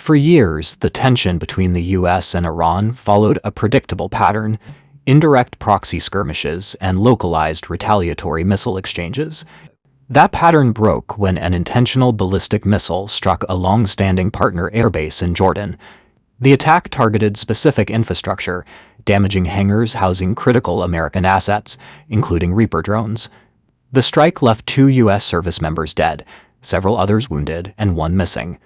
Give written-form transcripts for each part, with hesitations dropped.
For years, the tension between the US and Iran followed a predictable pattern: indirect proxy skirmishes and localized retaliatory missile exchanges. That pattern broke when an intentional ballistic missile struck a long-standing partner airbase in Jordan. The attack targeted specific infrastructure, damaging hangars housing critical American assets, including Reaper drones. The strike left 2 U.S. service members dead, several others wounded, and 1 missing.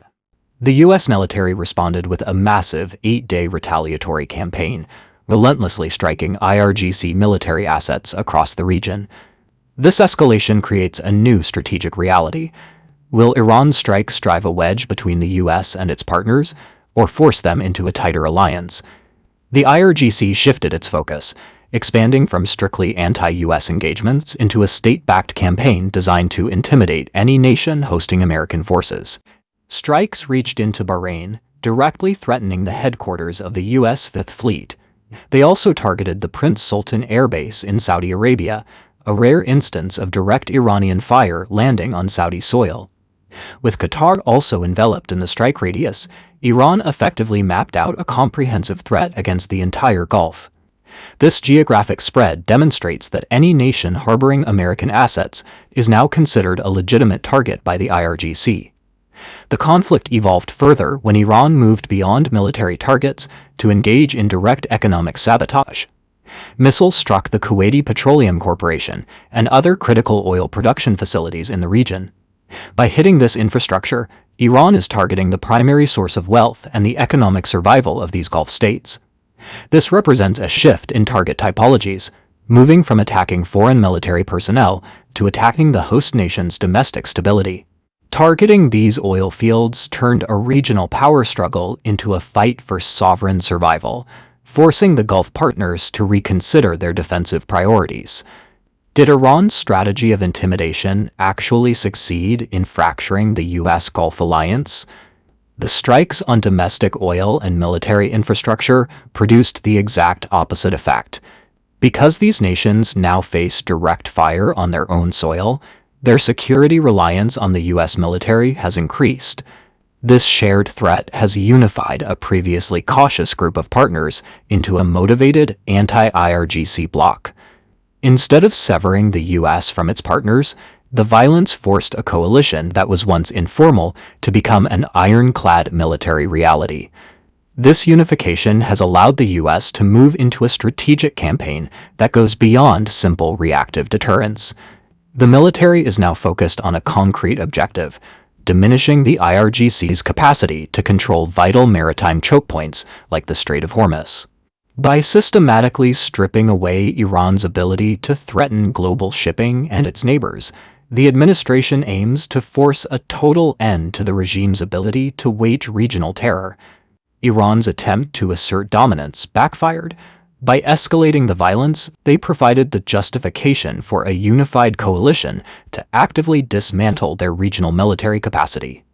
The U.S. military responded with a massive 8-day retaliatory campaign, relentlessly striking IRGC military assets across the region. This escalation creates a new strategic reality. Will Iran's strikes drive a wedge between the U.S. and its partners, or force them into a tighter alliance? The IRGC shifted its focus, expanding from strictly anti-U.S. engagements into a state-backed campaign designed to intimidate any nation hosting American forces. Strikes reached into Bahrain, directly threatening the headquarters of the U.S. Fifth Fleet. They also targeted the Prince Sultan Air Base in Saudi Arabia, a rare instance of direct Iranian fire landing on Saudi soil. With Qatar also enveloped in the strike radius, Iran effectively mapped out a comprehensive threat against the entire Gulf. This geographic spread demonstrates that any nation harboring American assets is now considered a legitimate target by the IRGC. The conflict evolved further when Iran moved beyond military targets to engage in direct economic sabotage. Missiles struck the Kuwaiti Petroleum Corporation and other critical oil production facilities in the region. By hitting this infrastructure, Iran is targeting the primary source of wealth and the economic survival of these Gulf states. This represents a shift in target typologies, moving from attacking foreign military personnel to attacking the host nation's domestic stability. Targeting these oil fields turned a regional power struggle into a fight for sovereign survival, forcing the Gulf partners to reconsider their defensive priorities. Did Iran's strategy of intimidation actually succeed in fracturing the U.S. Gulf alliance? The strikes on domestic oil and military infrastructure produced the exact opposite effect. Because these nations now face direct fire on their own soil, their security reliance on the U.S. military has increased. This shared threat has unified a previously cautious group of partners into a motivated anti-IRGC bloc. Instead of severing the U.S. from its partners, the violence forced a coalition that was once informal to become an ironclad military reality. This unification has allowed the U.S. to move into a strategic campaign that goes beyond simple reactive deterrence. The military is now focused on a concrete objective: diminishing the IRGC's capacity to control vital maritime choke points like the Strait of Hormuz. By systematically stripping away Iran's ability to threaten global shipping and its neighbors, the administration aims to force a total end to the regime's ability to wage regional terror. Iran's attempt to assert dominance backfired. By escalating the violence, they provided the justification for a unified coalition to actively dismantle their regional military capacity.